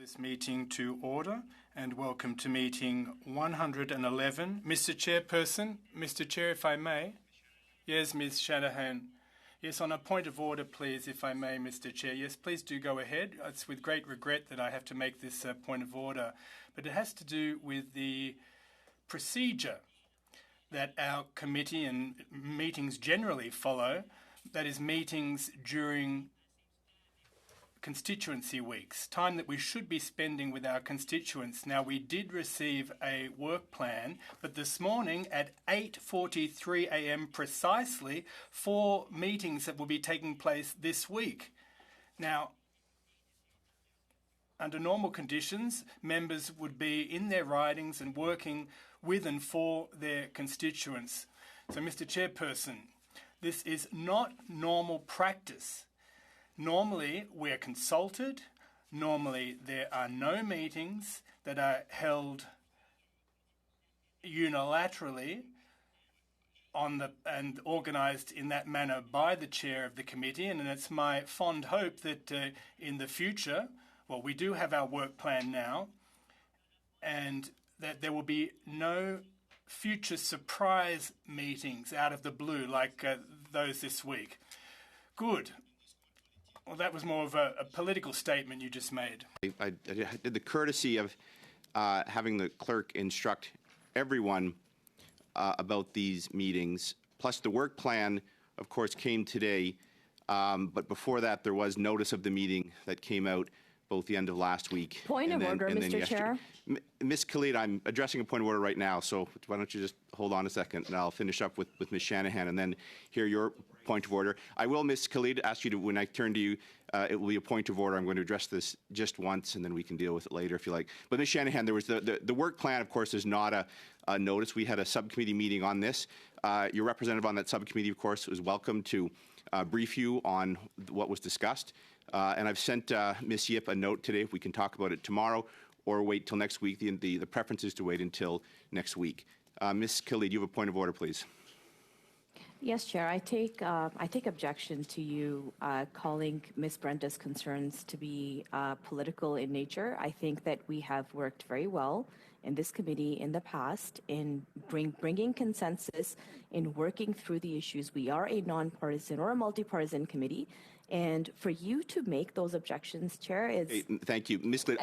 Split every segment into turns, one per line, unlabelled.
This meeting to order and welcome to meeting 111. Mr. Chairperson, Mr. Chair, if I may. Yes, Ms. Shanahan. Yes, on a point of order, please, if I may, Mr. Chair. Yes, please do go ahead. It's with great regret that I have to make this point of order, but it has to do with the procedure that our committee and meetings generally follow, that is meetings during constituency weeks, time that we should be spending with our constituents. Now, we did receive a work plan, but this morning at 8:43 a.m. precisely, 4 meetings that will be taking place this week. Now, under normal conditions, members would be in their ridings and working with and for their constituents. So, Mr. Chairperson, this is not normal practice. Normally, we're consulted. Normally, there are no meetings that are held unilaterally and organised in that manner by the chair of the committee. And it's my fond hope that in the future, well, we do have our work plan now, and that there will be no future surprise meetings out of the blue like those this week. Good. Well, that was more of a political statement you just made.
I did the courtesy of having the clerk instruct everyone about these meetings. Plus, the work plan, of course, came today. But before that, there was notice of the meeting that came out both the end of last week.
Point of order, Mr. Chair.
Ms. Khalid, I'm addressing a point of order right now, so why don't you just hold on a second, and I'll finish up with Ms. Shanahan and then hear your point of order. I will, Ms. Khalid, ask you to, when I turn to you, it will be a point of order. I'm going to address this just once, and then we can deal with it later if you like. But Ms. Shanahan, there was the work plan, of course, is not a notice. We had a subcommittee meeting on this. Your representative on that subcommittee, of course, was welcome to brief you on what was discussed. And I've sent Ms. Yip a note today. If we can talk about it tomorrow or wait till next week. The preference is to wait until next week. Ms. Khalid, you have a point of order, please.
Yes, Chair. I take objection to you calling Ms. Brenda's concerns to be political in nature. I think that we have worked very well in this committee in the past in bringing consensus, in working through the issues. We are a nonpartisan or a multi-partisan committee. And for you to make those objections, Chair, is...
Hey, thank you. Ms. Khalid,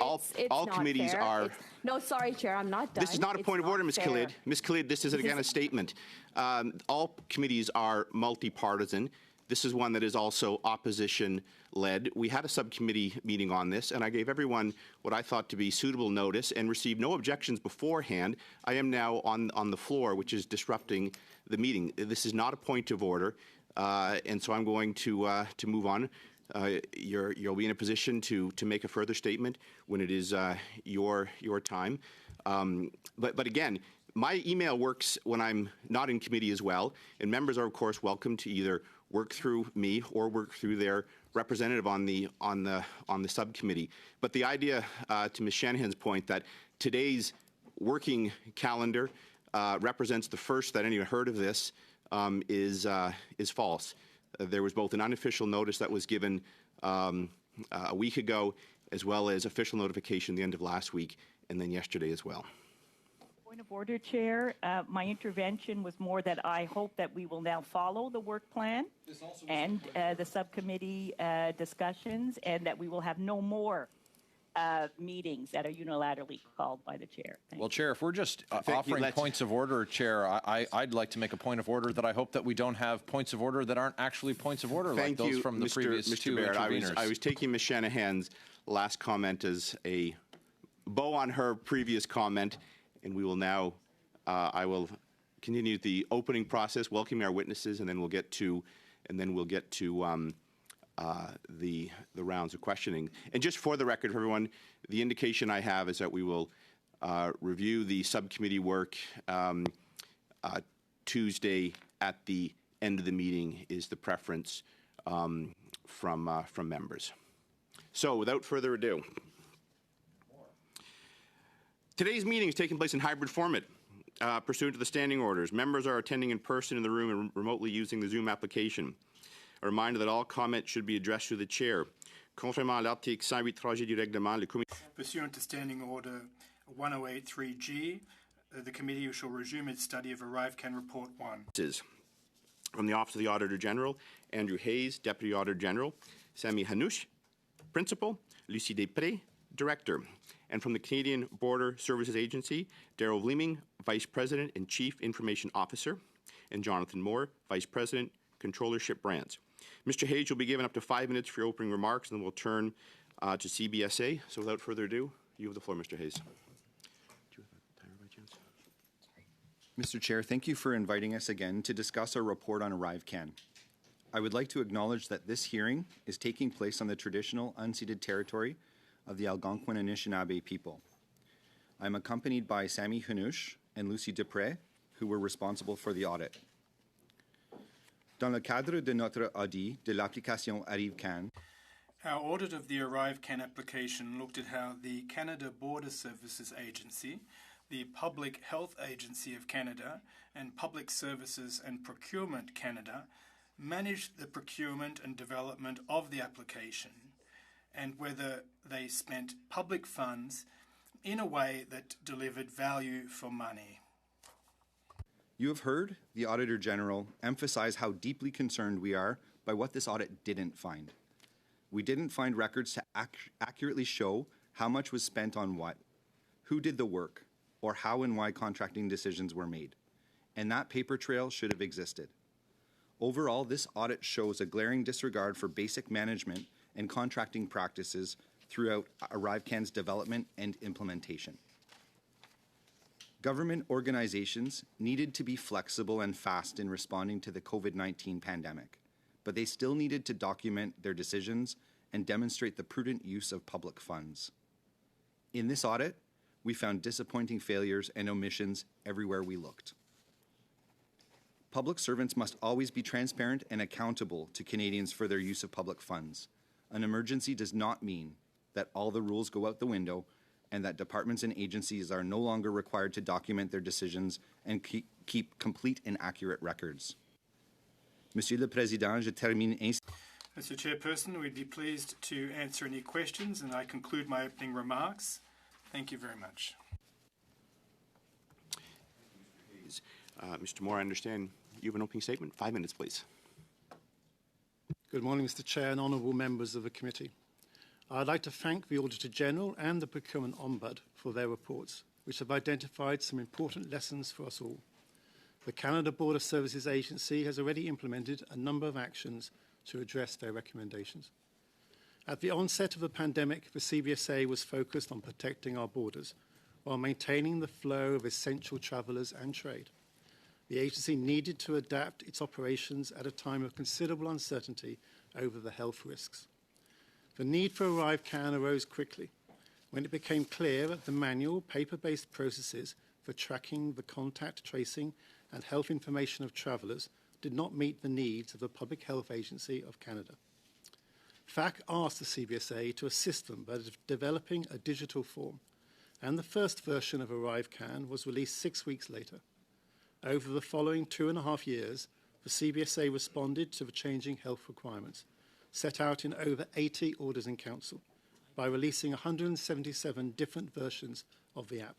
all committees
fair.
are...
No, sorry, Chair, I'm not done.
This is not a point of order, Ms. Khalid. Ms. Khalid, this is, again, a statement. All committees are multi-partisan. This is one that is also opposition-led. We had a subcommittee meeting on this, and I gave everyone what I thought to be suitable notice and received no objections beforehand. I am now on the floor, which is disrupting the meeting. This is not a point of order. And so I'm going to move on. You'll be in a position to make a further statement when it is your time. But again, my email works when I'm not in committee as well, and members are of course welcome to either work through me or work through their representative on the subcommittee. But the idea, to Ms. Shanahan's point, that today's working calendar represents the first that anyone heard of this. Is false. There was both an unofficial notice that was given a week ago, as well as official notification the end of last week, and then yesterday as well.
Point of order, Chair. My intervention was more that I hope that we will now follow the work plan and the subcommittee discussions, and that we will have no more meetings that are unilaterally called by the chair. Well,
Chair, if we're just offering points of order, Chair, I'd like to make a point of order that I hope that we don't have points of order that aren't actually points of order like those from the previous two interveners.
I was taking Ms. Shanahan's last comment as a bow on her previous comment, and we will now, I will continue the opening process, welcoming our witnesses, and then we'll get to, the rounds of questioning. And just for the record, for everyone, the indication I have is that we will review the subcommittee work Tuesday at the end of the meeting is the preference from members. So without further ado, today's meeting is taking place in hybrid format. Pursuant to the standing orders, members are attending in person in the room and remotely using the Zoom application. A reminder that all comments should be addressed to the chair. Contrairement à l'article 108.3G du règlement, le comité...
Pursuant to Standing Order 1083G, the committee shall resume its study of ArriveCAN Report 1.
From the Office of the Auditor General, Andrew Hayes, Deputy Auditor General, Sami Hanoush, Principal, Lucie Després, Director, and from the Canadian Border Services Agency, Darryl Vleeming, Vice President and Chief Information Officer, and Jonathan Moore, Vice President, Controllership Brands. Mr. Hayes, you'll be given up to 5 minutes for your opening remarks, and then we'll turn to CBSA. So without further ado, you have the floor, Mr. Hayes.
Mr. Chair, thank you for inviting us again to discuss our report on ArriveCAN. I would like to acknowledge that this hearing is taking place on the traditional unceded territory of the Algonquin Anishinaabe people. I am accompanied by Sami Hanoush and Lucie Després, who were responsible for the audit. Dans le cadre de notre audit de l'application ArriveCAN,
our audit of the ArriveCAN application looked at how the Canada Border Services Agency, the Public Health Agency of Canada, and Public Services and Procurement Canada managed the procurement and development of the application, and whether they spent public funds in a way that delivered value for money.
You have heard the Auditor General emphasize how deeply concerned we are by what this audit didn't find. We didn't find records to accurately show how much was spent on what, who did the work, or how and why contracting decisions were made. And that paper trail should have existed. Overall, this audit shows a glaring disregard for basic management and contracting practices throughout ArriveCAN's development and implementation. Government organizations needed to be flexible and fast in responding to the COVID-19 pandemic, but they still needed to document their decisions and demonstrate the prudent use of public funds. In this audit, we found disappointing failures and omissions everywhere we looked. Public servants must always be transparent and accountable to Canadians for their use of public funds. An emergency does not mean that all the rules go out the window and that departments and agencies are no longer required to document their decisions and keep complete and accurate records. Monsieur le Président, je termine ainsi.
Mr. Chairperson, we'd be pleased to answer any questions, and I conclude my opening remarks. Thank you very much.
Mr. Moore, I understand you have an opening statement. 5 minutes, please.
Good morning, Mr. Chair and honourable members of the committee. I'd like to thank the Auditor General and the Procurement Ombud for their reports, which have identified some important lessons for us all. The Canada Border Services Agency has already implemented a number of actions to address their recommendations. At the onset of the pandemic, the CBSA was focused on protecting our borders while maintaining the flow of essential travellers and trade. The agency needed to adapt its operations at a time of considerable uncertainty over the health risks. The need for ArriveCAN arose quickly when it became clear that the manual, paper-based processes for tracking the contact tracing and health information of travellers did not meet the needs of the Public Health Agency of Canada. FAC asked the CBSA to assist them by developing a digital form, and the first version of ArriveCAN was released 6 weeks later. Over the following 2.5 years, the CBSA responded to the changing health requirements, set out in over 80 orders in council, by releasing 177 different versions of the app.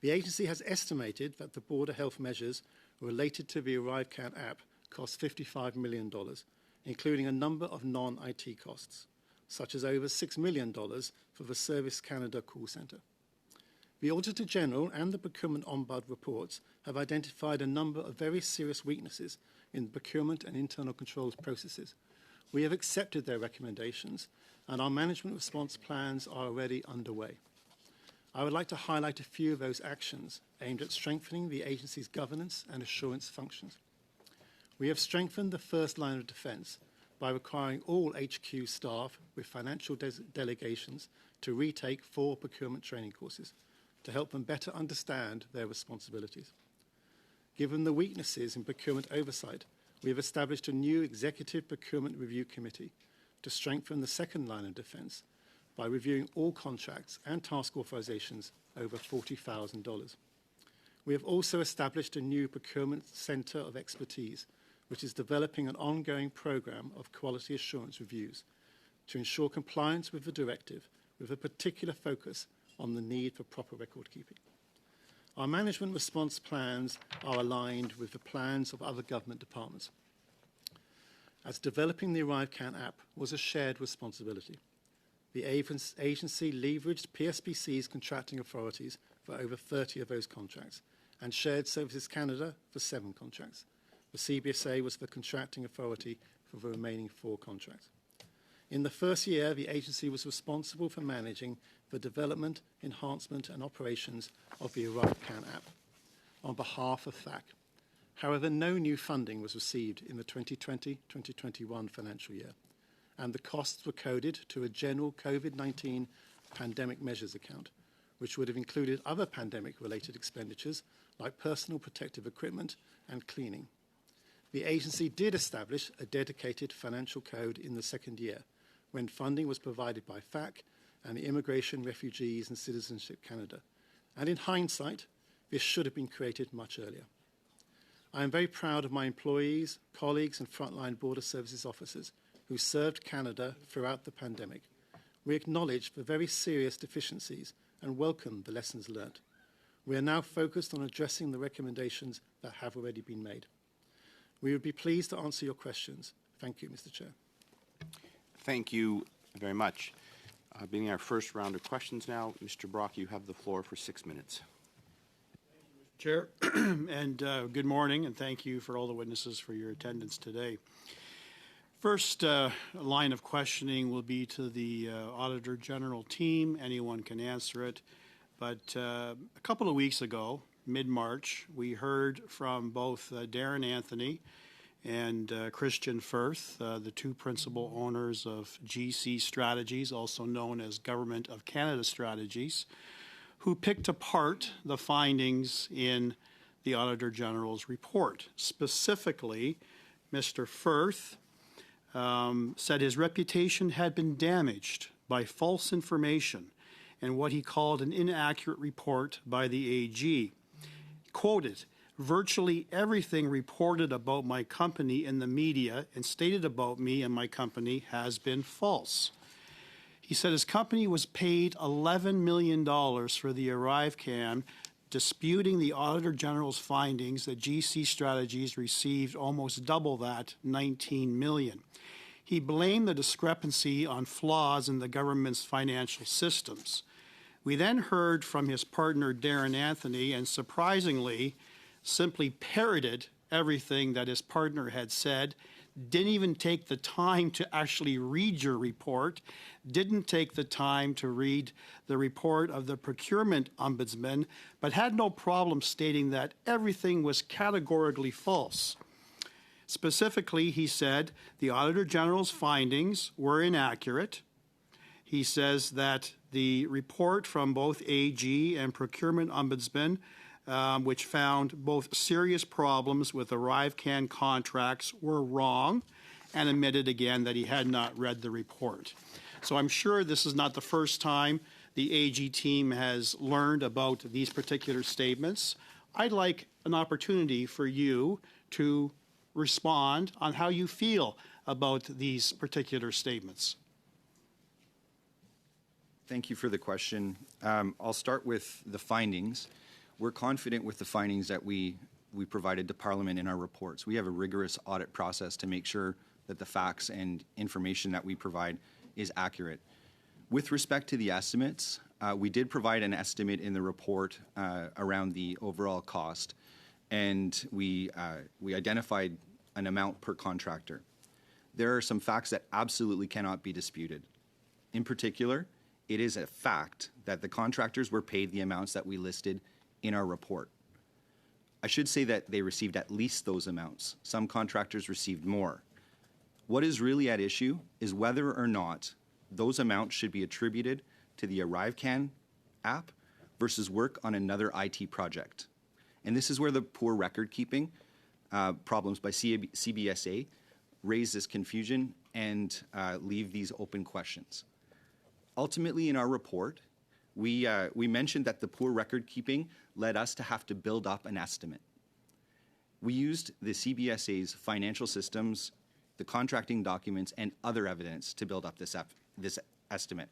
The agency has estimated that the border health measures related to the ArriveCAN app cost $55 million, including a number of non-IT costs, such as over $6 million for the Service Canada call centre. The Auditor General and the Procurement Ombud reports have identified a number of very serious weaknesses in procurement and internal controls processes. We have accepted their recommendations, and our management response plans are already underway. I would like to highlight a few of those actions aimed at strengthening the agency's governance and assurance functions. We have strengthened the first line of defence by requiring all HQ staff with financial delegations to retake 4 procurement training courses to help them better understand their responsibilities. Given the weaknesses in procurement oversight, we have established a new Executive Procurement Review Committee to strengthen the second line of defence by reviewing all contracts and task authorisations over $40,000. We have also established a new Procurement Centre of Expertise, which is developing an ongoing programme of quality assurance reviews to ensure compliance with the directive, with a particular focus on the need for proper record keeping. Our management response plans are aligned with the plans of other government departments, as developing the ArriveCAN app was a shared responsibility. The agency leveraged PSBC's contracting authorities for over 30 of those contracts and Shared Services Canada for 7 contracts. The CBSA was the contracting authority for the remaining 4 contracts. In the first year, the agency was responsible for managing the development, enhancement and operations of the ArriveCAN app on behalf of PACP. However, no new funding was received in the 2020-2021 financial year, and the costs were coded to a general COVID-19 pandemic measures account, which would have included other pandemic-related expenditures like personal protective equipment and cleaning. The agency did establish a dedicated financial code in the second year, when funding was provided by PACP and the Immigration, Refugees and Citizenship Canada. And in hindsight, this should have been created much earlier. I am very proud of my employees, colleagues and frontline border services officers who served Canada throughout the pandemic. We acknowledge the very serious deficiencies and welcome the lessons learnt. We are now focused on addressing the recommendations that have already been made. We would be pleased to answer your questions. Thank you, Mr. Chair.
Thank you very much. Beginning our first round of questions now, Mr. Brock, you have the floor for 6 minutes.
Chair, and good morning, and thank you for all the witnesses for your attendance today. First line of questioning will be to the Auditor General team. Anyone can answer it. But a couple of weeks ago, mid-March, we heard from both Darren Anthony and Christian Firth, the 2 principal owners of GC Strategies, also known as Government of Canada Strategies, who picked apart the findings in the Auditor General's report. Specifically, Mr. Firth said his reputation had been damaged by false information and what he called an inaccurate report by the AG. Quoted, "Virtually everything reported about my company in the media and stated about me and my company has been false." He said his company was paid $11 million for the ArriveCAN, disputing the Auditor General's findings that GC Strategies received almost double that, $19 million. He blamed the discrepancy on flaws in the government's financial systems. We then heard from his partner, Darren Anthony, and surprisingly, simply parroted everything that his partner had said, didn't even take the time to actually read your report, didn't take the time to read the report of the procurement ombudsman, but had no problem stating that everything was categorically false. Specifically, he said the Auditor General's findings were inaccurate. He says that the report from both AG and procurement ombudsman, which found both serious problems with ArriveCAN contracts, were wrong, and admitted again that he had not read the report. So I'm sure this is not the first time the AG team has learned about these particular statements. I'd like an opportunity for you to respond on how you feel about these particular statements.
Thank you for the question. I'll start with the findings. We're confident with the findings that we provided to Parliament in our reports. We have a rigorous audit process to make sure that the facts and information that we provide is accurate. With respect to the estimates, we did provide an estimate in the report around the overall cost, and we identified an amount per contractor. There are some facts that absolutely cannot be disputed. In particular, it is a fact that the contractors were paid the amounts that we listed in our report. I should say that they received at least those amounts. Some contractors received more. What is really at issue is whether or not those amounts should be attributed to the ArriveCAN app versus work on another IT project. And this is where the poor record keeping problems by CBSA raise this confusion and leave these open questions. Ultimately, in our report, we mentioned that the poor record keeping led us to have to build up an estimate. We used the CBSA's financial systems, the contracting documents, and other evidence to build up this estimate.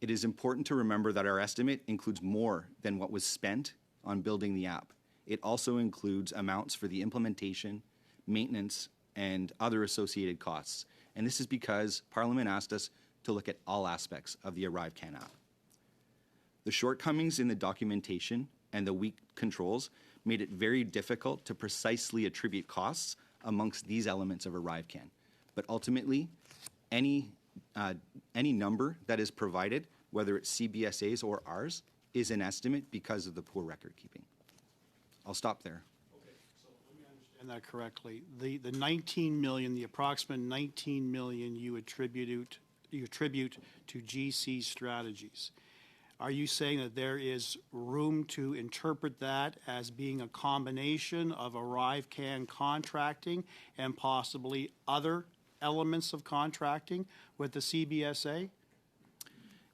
It is important to remember that our estimate includes more than what was spent on building the app. It also includes amounts for the implementation, maintenance, and other associated costs. And this is because Parliament asked us to look at all aspects of the ArriveCAN app. The shortcomings in the documentation and the weak controls made it very difficult to precisely attribute costs amongst these elements of ArriveCAN. But ultimately, any number that is provided, whether it's CBSA's or ours, is an estimate because of the poor record keeping. I'll stop there.
Okay, so let me understand that correctly. The 19 million, the approximate 19 million you attribute to GC strategies. Are you saying that there is room to interpret that as being a combination of ArriveCAN contracting and possibly other elements of contracting with the CBSA?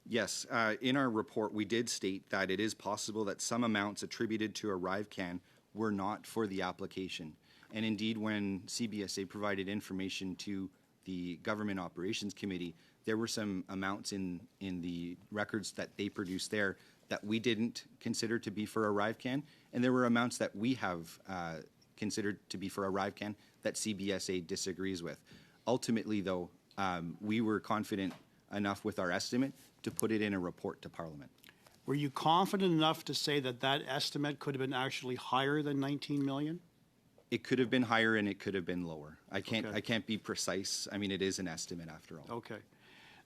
Yes, in our report, we did state that it is possible that some amounts attributed to ArriveCAN were not for the application. And indeed, when CBSA provided information to the Government Operations Committee, there were some amounts in the records that they produced there that we didn't consider to be for ArriveCAN, and there were amounts that we have considered to be for ArriveCAN that CBSA disagrees with. Ultimately, though, we were confident enough with our estimate to put it in a report to Parliament.
Were you confident enough to say that that estimate could have been actually higher than 19 million?
It could have been higher and it could have been lower. I can't be precise. I mean, it is an estimate after all.
Okay.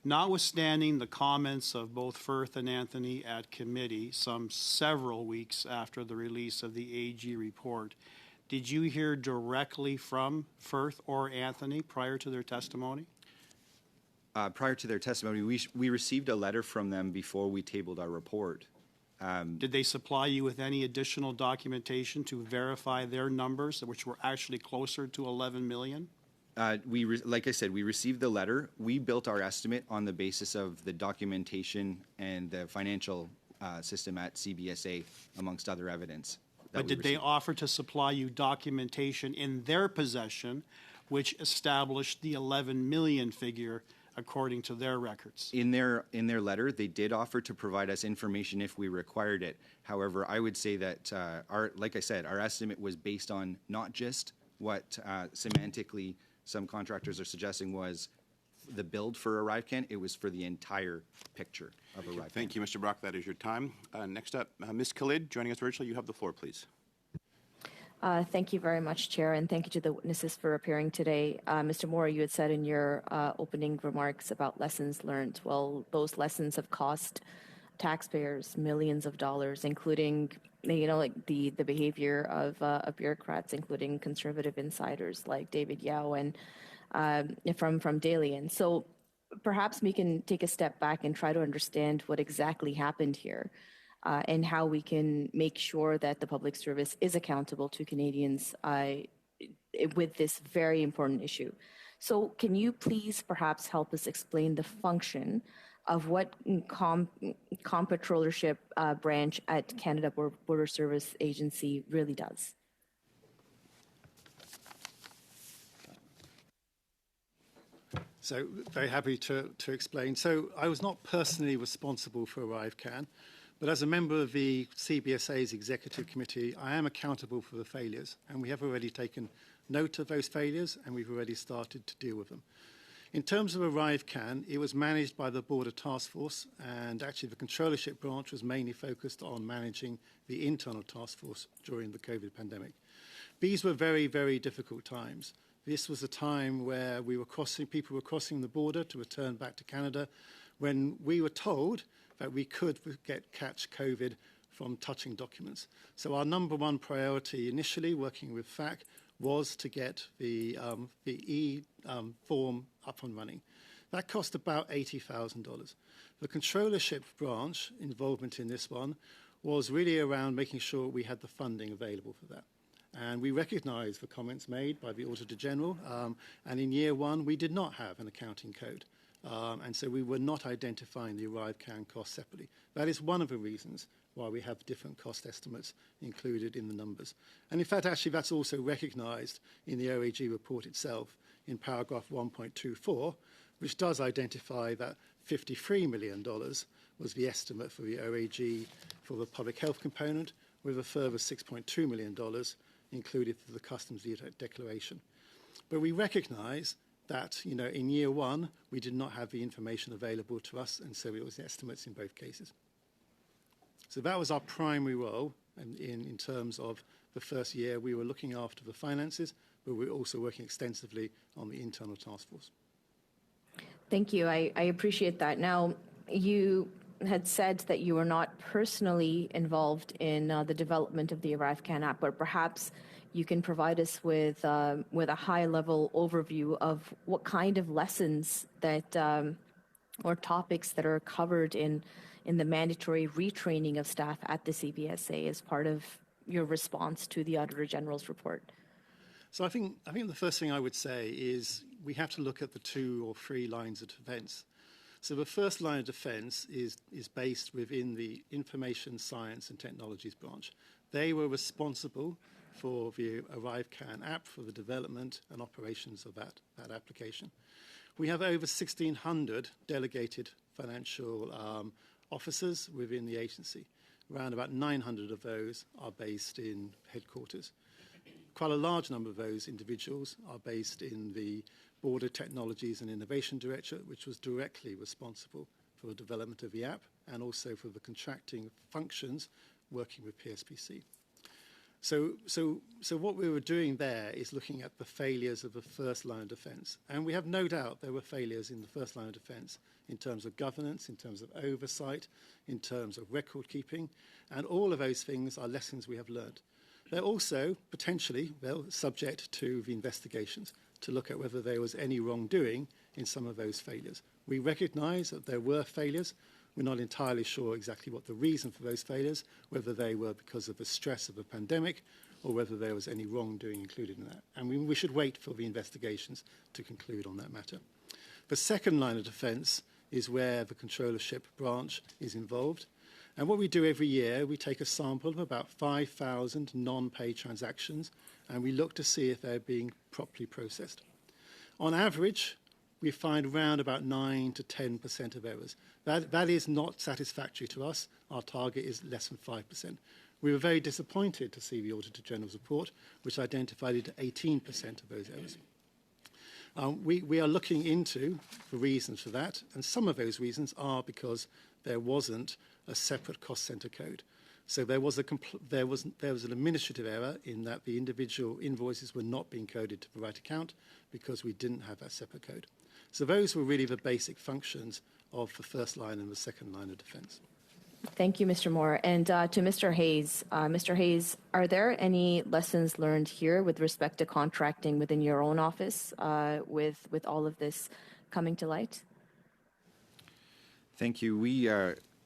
Notwithstanding the comments of both Firth and Anthony at committee several weeks after the release of the AG report, did you hear directly from Firth or Anthony prior to their testimony?
Prior to their testimony, we received a letter from them before we tabled our report.
Did they supply you with any additional documentation to verify their numbers, which were actually closer to 11 million?
Like I said, we received the letter. We built our estimate on the basis of the documentation and the financial system at CBSA, amongst other evidence.
But did they offer to supply you documentation in their possession which established the 11 million figure according to their records?
In their letter, they did offer to provide us information if we required it. However, I would say that, like I said, our estimate was based on not just what semantically some contractors are suggesting was the build for ArriveCAN. It was for the entire picture of ArriveCAN.
Thank you, Mr. Brock. That is your time. Next up, Ms. Khalid, joining us virtually. You have the floor, please.
Thank you very much, Chair, and thank you to the witnesses for appearing today. Mr. Moore, you had said in your opening remarks about lessons learned. Well, those lessons have cost taxpayers millions of dollars, including, like the behavior of bureaucrats, including conservative insiders like David Yao and from Dalian. So perhaps we can take a step back and try to understand what exactly happened here. And how we can make sure that the public service is accountable to Canadians with this very important issue. So can you please perhaps help us explain the function of what comptrollership branch at Canada Border Service Agency really does?
So very happy to explain. So I was not personally responsible for ArriveCAN, but as a member of the CBSA's Executive Committee, I am accountable for the failures, and we have already taken note of those failures, and we've already started to deal with them. In terms of ArriveCAN, it was managed by the Border Task Force, and actually the controllership branch was mainly focused on managing the internal task force during the COVID pandemic. These were very, very difficult times. This was a time where people were crossing the border to return back to Canada, when we were told that we could catch COVID from touching documents. So our number one priority initially, working with FAC, was to get the form up and running. That cost about $80,000. The controllership branch involvement in this one was really around making sure we had the funding available for that. And we recognize the comments made by the Auditor General, and in year one, we did not have an accounting code. And so we were not identifying the ArriveCAN cost separately. That is one of the reasons why we have different cost estimates included in the numbers. And in fact, actually, that's also recognized in the OAG report itself, in paragraph 1.24, which does identify that $53 million was the estimate for the OAG for the public health component, with a further $6.2 million included for the customs declaration. But we recognise that, in year one, we did not have the information available to us, and so it was estimates in both cases. So that was our primary role in terms of the first year. We were looking after the finances, but we were also working extensively on the internal task force.
Thank you. I appreciate that. Now, you had said that you were not personally involved in the development of the ArriveCAN app, but perhaps you can provide us with a high-level overview of what kind of lessons that or topics that are covered in the mandatory retraining of staff at the CBSA as part of your response to the Auditor General's report.
So I think the first thing I would say is we have to look at the 2 or 3 lines of defence. So the first line of defence is based within the Information Science and Technologies branch. They were responsible for the ArriveCAN app, for the development and operations of that application. We have over 1,600 delegated financial officers within the agency. Around about 900 of those are based in headquarters. Quite a large number of those individuals are based in the Border Technologies and Innovation Directorate, which was directly responsible for the development of the app and also for the contracting functions working with PSPC. So what we were doing there is looking at the failures of the first line of defence. And we have no doubt there were failures in the first line of defence in terms of governance, in terms of oversight, in terms of record keeping. And all of those things are lessons we have learned. They're also potentially, subject to the investigations to look at whether there was any wrongdoing in some of those failures. We recognise that there were failures. We're not entirely sure exactly what the reason for those failures, whether they were because of the stress of the pandemic or whether there was any wrongdoing included in that. And we should wait for the investigations to conclude on that matter. The second line of defence is where the controllership branch is involved. And what we do every year, we take a sample of about 5,000 non-pay transactions and we look to see if they're being properly processed. On average, we find around about 9 to 10% of errors. That is not satisfactory to us. Our target is less than 5%. We were very disappointed to see the Auditor General's report, which identified 18% of those errors. We are looking into the reasons for that, and some of those reasons are because there wasn't a separate cost centre code. So there was an administrative error in that the individual invoices were not being coded to the right account because we didn't have that separate code. So those were really the basic functions of the first line and the second line of defence.
Thank you, Mr. Moore. And to Mr. Hayes. Mr. Hayes, are there any lessons learned here with respect to contracting within your own office with all of this coming to light?
Thank you.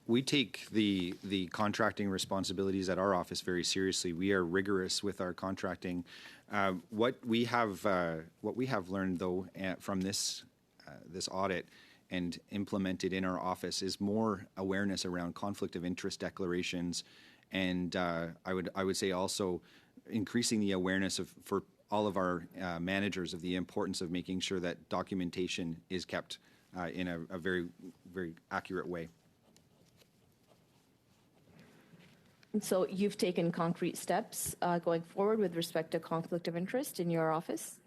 We take the contracting responsibilities at our office very seriously. We are rigorous with our contracting. What we have learned, though, from this audit and implemented in our office is more awareness around conflict of interest declarations, and I would say also increasing the awareness for all of our managers of the importance of making sure that documentation is kept in a very, very accurate way.
And so you've taken concrete steps going forward with respect to conflict of interest in your office?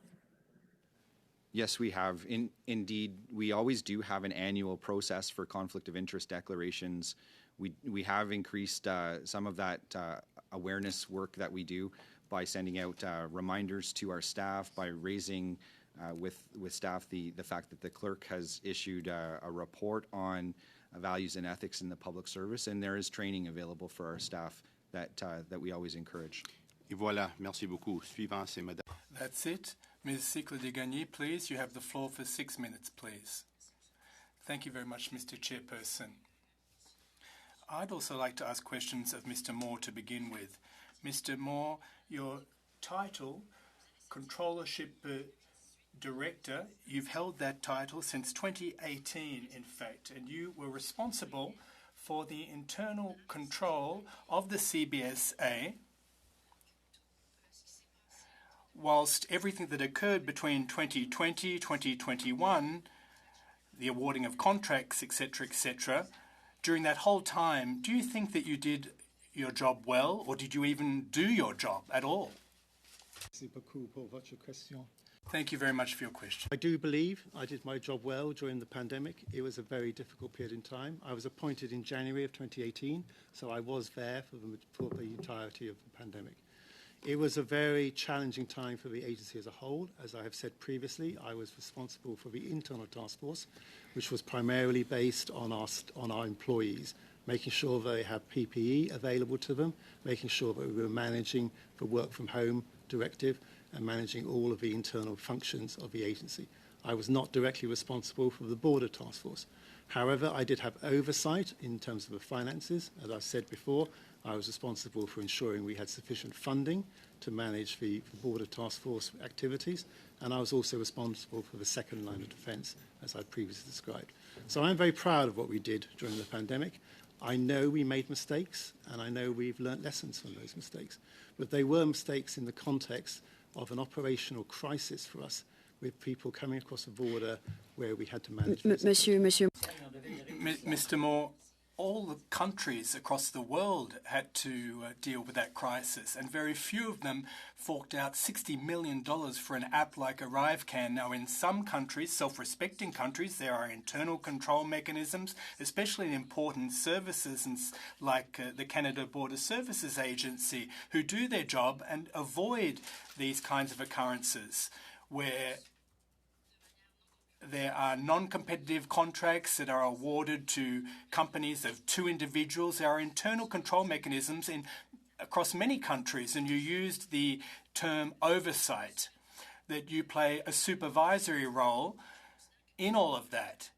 Yes, we have. Indeed, we always do have an annual process for conflict of interest declarations. We have increased some of that awareness work that we do by sending out reminders to our staff, by raising with staff the fact that the clerk has issued a report on values and ethics in the public service, and there is training available for our staff that we always encourage.
Et voilà, merci beaucoup. Suivant, c'est Madame.
That's it. Ms. Cycle-Degagné, please. You have the floor for 6 minutes, please. Thank you very much, Mr. Chairperson. I'd also like to ask questions of Mr. Moore to begin with. Mr. Moore, your title, Controllership Director, you've held that title since 2018, in fact, and you were responsible for the internal control of the CBSA. whilst everything that occurred between 2020, 2021, the awarding of contracts, etc., during that whole time, do you think that you did your job well, or did you even do your job at all? Thank you very much for your question.
I do believe I did my job well during the pandemic. It was a very difficult period in time. I was appointed in January of 2018, so I was there for the entirety of the pandemic. It was a very challenging time for the agency as a whole. As I have said previously, I was responsible for the internal task force, which was primarily based on our employees, making sure they have PPE available to them, making sure that we were managing the work from home directive and managing all of the internal functions of the agency. I was not directly responsible for the border task force. However, I did have oversight in terms of the finances. As I said before, I was responsible for ensuring we had sufficient funding to manage the border task force activities, and I was also responsible for the second line of defence, as I previously described. So I'm very proud of what we did during the pandemic. I know we made mistakes, and I know we've learnt lessons from those mistakes, but they were mistakes in the context of an operational crisis for us, with people coming across the border where we had to manage.
Mr. Moore, all the countries across the world had to deal with that crisis, and very few of them forked out $60 million for an app like ArriveCAN. Now, in some countries, self-respecting countries, there are internal control mechanisms, especially in important services like the Canada Border Services Agency, who do their job and avoid these kinds of occurrences where there are non-competitive contracts that are awarded to companies of two individuals. There are internal control mechanisms across many countries, and you used the term oversight, that you play a supervisory role in all of that.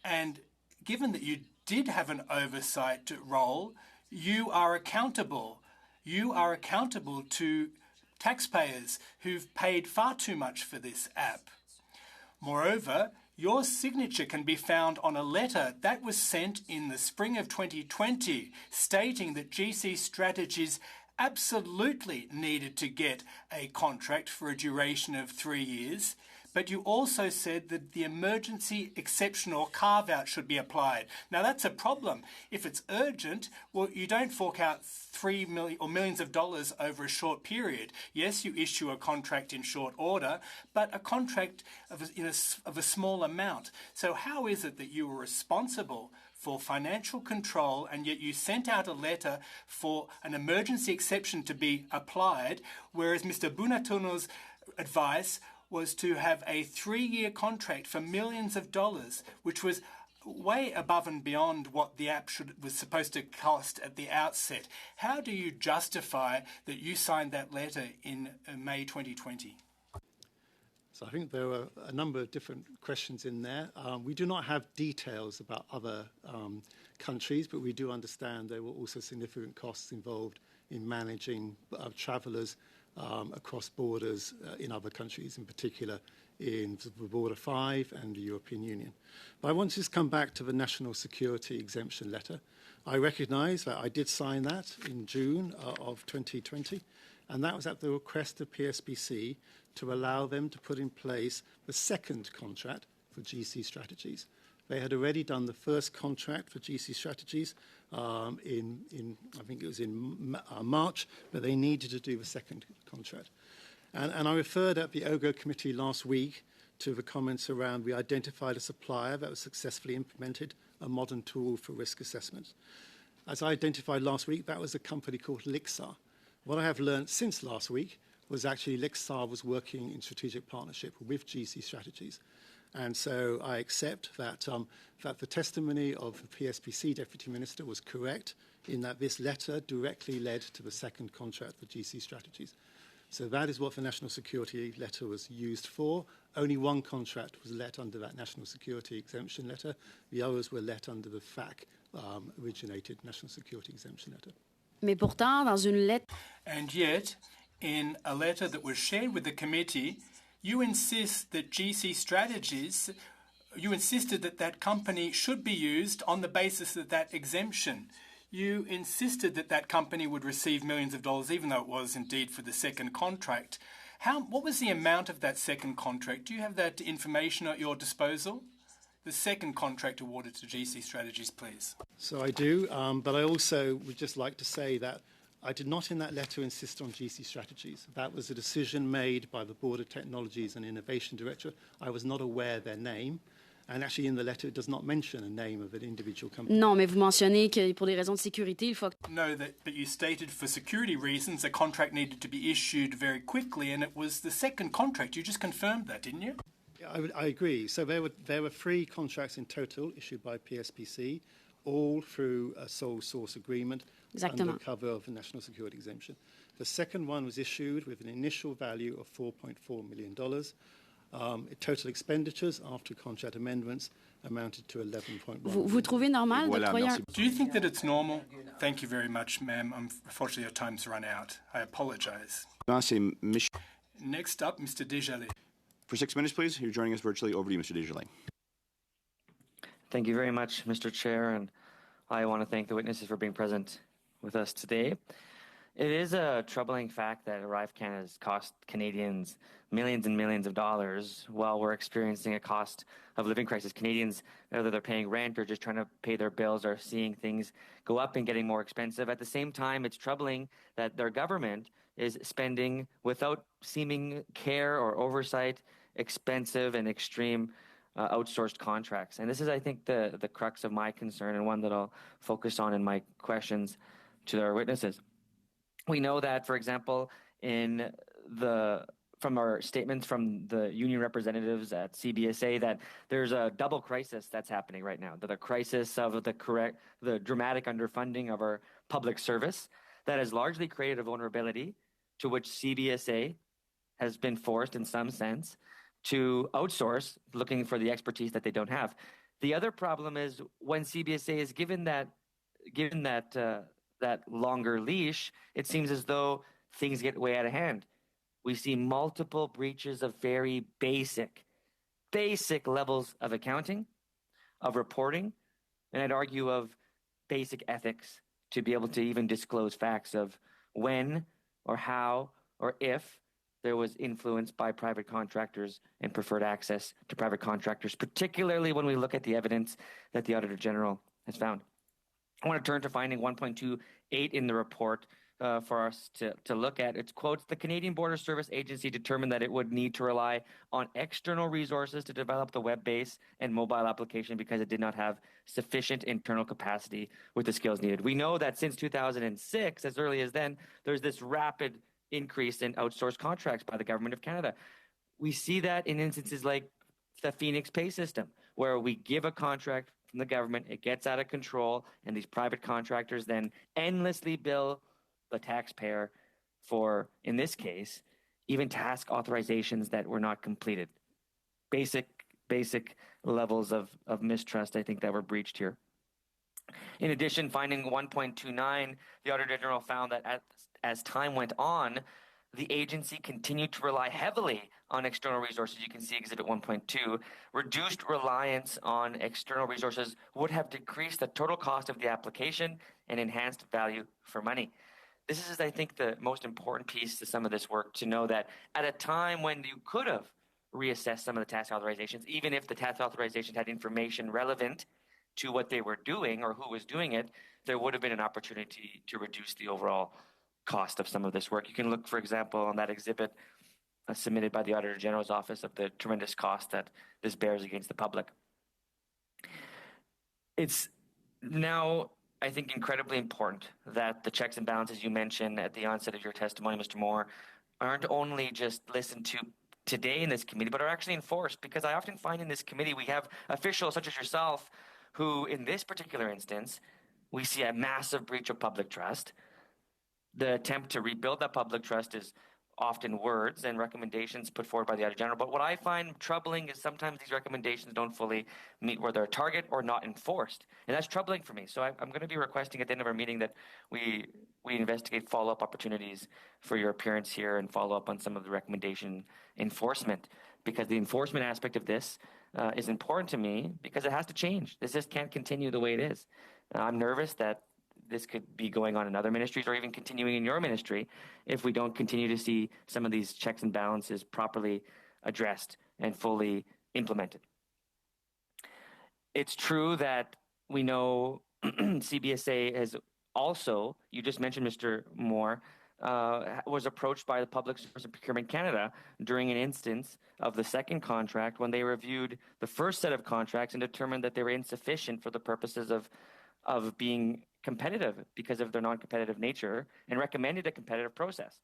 And given that you did have an oversight role, you are accountable. You are accountable to taxpayers who've paid far too much for this app. Moreover, your signature can be found on a letter that was sent in the spring of 2020 stating that GC Strategies absolutely needed to get a contract for a duration of 3 years, but you also said that the emergency exception or carve-out should be applied. Now, that's a problem. If it's urgent, well, you don't fork out $3 million or millions of dollars over a short period. Yes, you issue a contract in short order, but a contract of a small amount. So how is it that you were responsible for financial control, and yet you sent out a letter for an emergency exception to be applied, whereas Mr. Bunatuno's advice was to have a 3-year contract for millions of dollars, which was way above and beyond what the app was supposed to cost at the outset. How do you justify that you signed that letter in May 2020?
So I think there were a number of different questions in there. We do not have details about other countries, but we do understand there were also significant costs involved in managing travellers across borders in other countries, in particular in the Border 5 and the European Union. But I want to just come back to the National Security Exemption Letter. I recognise that I did sign that in June of 2020, and that was at the request of PSBC to allow them to put in place the second contract for GC Strategies. They had already done the first contract for GC Strategies I think it was in March, but they needed to do the second contract. And I referred at the OGO committee last week to the comments around we identified a supplier that was successfully implemented a modern tool for risk assessment. As I identified last week, that was a company called Lixar. What I have learned since last week was actually Lixar was working in strategic partnership with GC Strategies. And so I accept that, that the testimony of the PSPC Deputy Minister was correct in that this letter directly led to the second contract for GC Strategies. So that is what the National Security Letter was used for. Only one contract was let under that National Security Exemption Letter. The others were let under the FAC originated National Security Exemption Letter.
Mais pourtant, dans une lettre...
And yet, in a letter that was shared with the committee, you insist that GC Strategies, you insisted that that company should be used on the basis of that exemption. You insisted that that company would receive millions of dollars, even though it was indeed for the second contract. What was the amount of that second contract? Do you have that information at your disposal? The second contract awarded to GC Strategies, please.
So I do, but I also would just like to say that I did not in that letter insist on GC Strategies. That was a decision made by the Board of Technologies and Innovation Director. I was not aware of their name. And actually, in the letter, it does not mention a name of an individual company.
Non, mais vous mentionnez que pour des raisons de sécurité, il faut...
No, but you stated for security reasons a contract needed to be issued very quickly, and it was the second contract. You just confirmed that, didn't you?
I agree. So there were 3 contracts in total issued by PSPC, all through a sole source agreement under cover of a national security exemption. The second one was issued with an initial value of $4.4 million. Total expenditures after contract amendments amounted to 11.1 million.
Vous trouvez normal d'octroyer...
Do you think that it's normal? Thank you very much, ma'am. Unfortunately, your time's run out. I apologise. Next up, Mr. Desjardins.
For 6 minutes, please. You're joining us virtually. Over to you, Mr. Desjardins.
Thank you very much, Mr. Chair, and I want to thank the witnesses for being present with us today. It is a troubling fact that ArriveCAN has cost Canadians millions and millions of dollars while we're experiencing a cost of living crisis. Canadians, whether they're paying rent or just trying to pay their bills, are seeing things go up and getting more expensive. At the same time, it's troubling that their government is spending, without seeming care or oversight, expensive and extreme outsourced contracts. And this is, I think, the crux of my concern, and one that I'll focus on in my questions to our witnesses. We know that, for example, from our statements from the union representatives at CBSA, that there's a double crisis that's happening right now. The crisis of the dramatic underfunding of our public service that has largely created a vulnerability to which CBSA has been forced, in some sense, to outsource, looking for the expertise that they don't have. The other problem is when CBSA is given that longer leash, it seems as though things get way out of hand. We see multiple breaches of very basic levels of accounting, of reporting, and I'd argue of basic ethics to be able to even disclose facts of when or how or if there was influence by private contractors and preferred access to private contractors, particularly when we look at the evidence that the Auditor General has found. I want to turn to finding 1.28 in the report for us to look at. It quotes, the Canadian Border Service Agency determined that it would need to rely on external resources to develop the web-based and mobile application because it did not have sufficient internal capacity with the skills needed. We know that since 2006, as early as then, there's this rapid increase in outsourced contracts by the Government of Canada. We see that in instances like the Phoenix Pay system, where we give a contract from the government, it gets out of control, and these private contractors then endlessly bill the taxpayer for, in this case, even task authorizations that were not completed. Basic levels of mistrust, I think, that were breached here. In addition, finding 1.29, the Auditor General found that as time went on, the agency continued to rely heavily on external resources. You can see Exhibit 1.2. Reduced reliance on external resources would have decreased the total cost of the application and enhanced value for money. This is, I think, the most important piece to some of this work, to know that at a time when you could have reassessed some of the task authorizations, even if the task authorization had information relevant to what they were doing or who was doing it, there would have been an opportunity to reduce the overall cost of some of this work. You can look, for example, on that exhibit submitted by the Auditor General's Office of the tremendous cost that this bears against the public. It's now, I think, incredibly important that the checks and balances you mentioned at the onset of your testimony, Mr. Moore, aren't only just listened to today in this committee, but are actually enforced, because I often find in this committee we have officials such as yourself who, in this particular instance, we see a massive breach of public trust. The attempt to rebuild that public trust is often words and recommendations put forward by the Auditor General. But what I find troubling is sometimes these recommendations don't fully meet where they're target or not enforced. And that's troubling for me. So I'm going to be requesting at the end of our meeting that we investigate follow-up opportunities for your appearance here and follow up on some of the recommendation enforcement, because the enforcement aspect of this is important to me, because it has to change. This just can't continue the way it is. I'm nervous that this could be going on in other ministries or even continuing in your ministry if we don't continue to see some of these checks and balances properly addressed and fully implemented. It's true that we know CBSA has also, you just mentioned Mr. Moore, was approached by the Public Service and Procurement Canada during an instance of the second contract when they reviewed the first set of contracts and determined that they were insufficient for the purposes of being competitive because of their non-competitive nature and recommended a competitive process.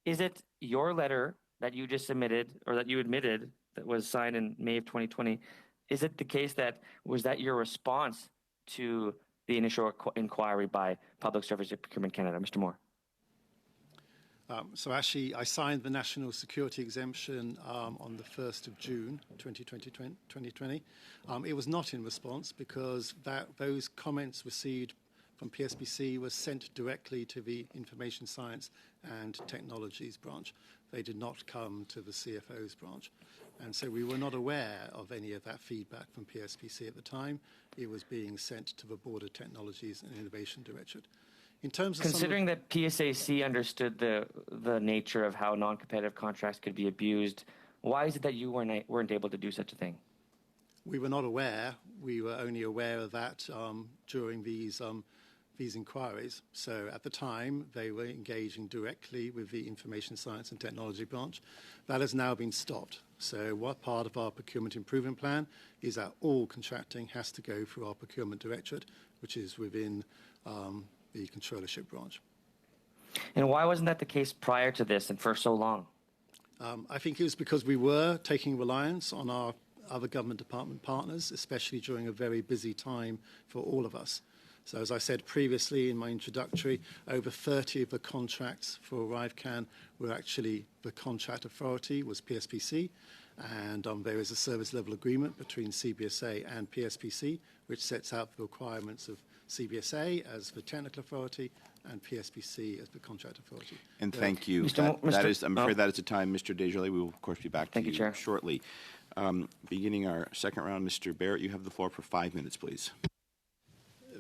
Is it your letter that you just submitted or that you admitted that was signed in May of 2020, is it the case that was that your response to the initial inquiry by Public Service and Procurement Canada? Mr. Moore.
So actually, I signed the National Security Exemption on the 1st of June 2020. It was not in response because those comments received from PSPC were sent directly to the Information Science and Technologies branch. They did not come to the CFO's branch. And so we were not aware of any of that feedback from PSPC at the time. It was being sent to the Border Technologies and Innovation Directorate. In terms of
considering that PSAC understood the nature of how non-competitive contracts could be abused, why is it that you weren't able to do such a thing?
We were not aware. We were only aware of that during these inquiries. So at the time, they were engaging directly with the Information Science and Technology branch. That has now been stopped. So what part of our procurement improvement plan is that all contracting has to go through our procurement directorate, which is within the controllership branch.
And why wasn't that the case prior to this and for so long?
I think it was because we were taking reliance on our other government department partners, especially during a very busy time for all of us. So as I said previously in my introductory, over 30 of the contracts for ArriveCAN were actually the contract authority was PSPC, and there is a service level agreement between CBSA and PSPC, which sets out the requirements of CBSA as the technical authority and PSPC as the contract authority.
And thank you. I'm afraid that is the time, Mr. Desjardins. We will, of course, be back to you shortly. Beginning our second round, Mr. Barrett, you have the floor for 5 minutes, please.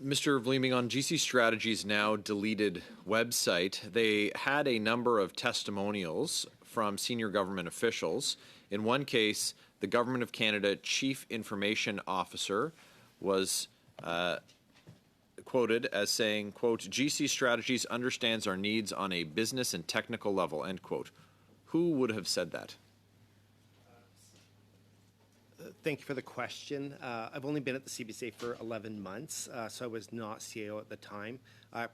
Mr. Vleeming, on GC Strategies' now deleted website, they had a number of testimonials from senior government officials. In one case, the Government of Canada Chief Information Officer was quoted as saying, quote, GC Strategies understands our needs on a business and technical level, end quote. Who would have said that?
Thank you for the question. I've only been at the CBSA for 11 months, so I was not CIO at the time.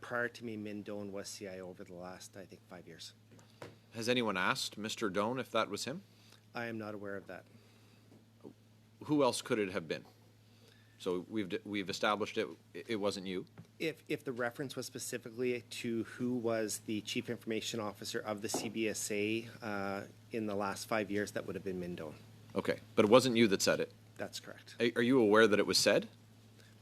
Prior to me, Min Doan was CIO over the last, I think, 5 years.
Has anyone asked Mr. Doan if that was him?
I am not aware of that.
Who else could it have been? So we've established it wasn't you?
If the reference was specifically to who was the Chief Information Officer of the CBSA in the last 5 years, that would have been Min Doan.
Okay, but it wasn't you that said it?
That's correct.
Are you aware that it was said?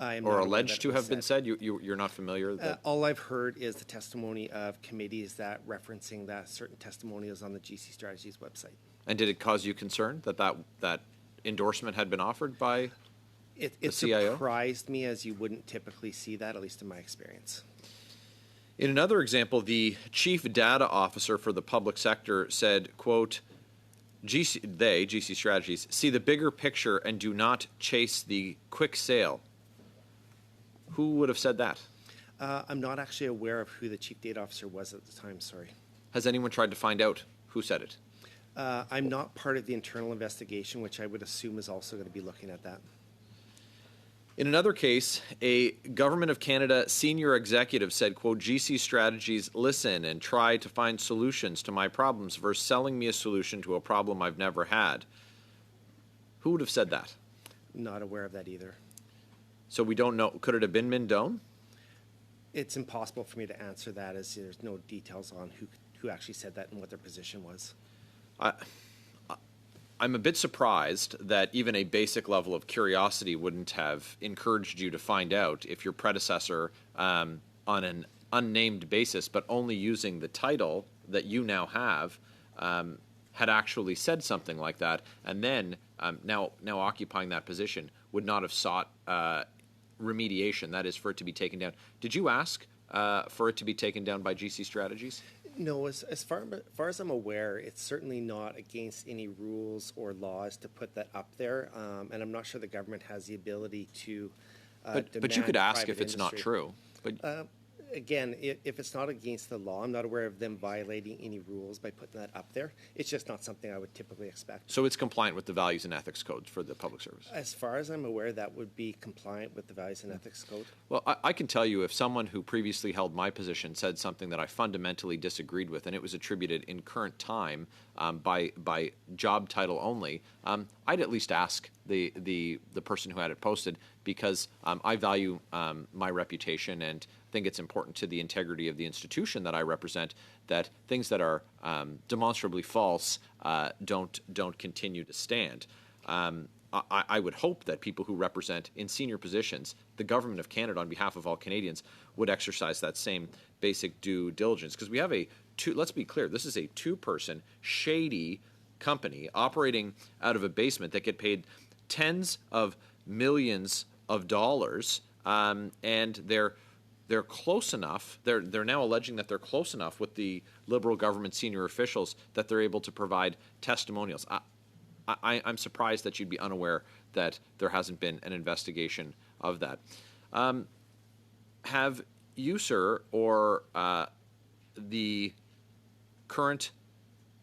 I am
or alleged to have been said? You're not familiar?
All I've heard is the testimony of committees that referencing that certain testimonials on the GC Strategies website.
And did it cause you concern that endorsement had been offered by the CIO?
It surprised me, as you wouldn't typically see that, at least in my experience.
In another example, the Chief Data Officer for the public sector said, quote, GC Strategies, see the bigger picture and do not chase the quick sale. Who would have said that?
I'm not actually aware of who the Chief Data Officer was at the time, sorry.
Has anyone tried to find out who said it?
I'm not part of the internal investigation, which I would assume is also going to be looking at that.
In another case, a Government of Canada senior executive said, quote, GC Strategies listen and try to find solutions to my problems versus selling me a solution to a problem I've never had. Who would have said that?
Not aware of that either.
So we don't know. Could it have been Min Doan?
It's impossible for me to answer that, as there's no details on who actually said that and what their position was.
I'm a bit surprised that even a basic level of curiosity wouldn't have encouraged you to find out if your predecessor, on an unnamed basis, but only using the title that you now have, had actually said something like that, and then now occupying that position would not have sought remediation, that is, for it to be taken down. Did you ask for it to be taken down by GC Strategies?
No, as far as I'm aware, it's certainly not against any rules or laws to put that up there, and I'm not sure the government has the ability to.
But you could ask if it's
industry.
not true. But
again, if it's not against the law, I'm not aware of them violating any rules by putting that up there. It's just not something I would typically expect.
so it's compliant with the values and ethics codes for the public service.
As far as I'm aware, that would be compliant with the Values and Ethics Code.
Well, I can tell you, if someone who previously held my position said something that I fundamentally disagreed with, and it was attributed in current time by job title only, I'd at least ask the person who had it posted, because I value my reputation and think it's important to the integrity of the institution that I represent that things that are demonstrably false don't continue to stand. I would hope that people who represent in senior positions the government of Canada on behalf of all Canadians would exercise that same basic due diligence, because we have let's be clear, this is a two-person shady company operating out of a basement that get paid tens of millions of dollars, and they're close enough. They're now alleging that they're close enough with the Liberal government senior officials that they're able to provide testimonials. I'm surprised that you'd be unaware that there hasn't been an investigation of that. Have you, sir, or the current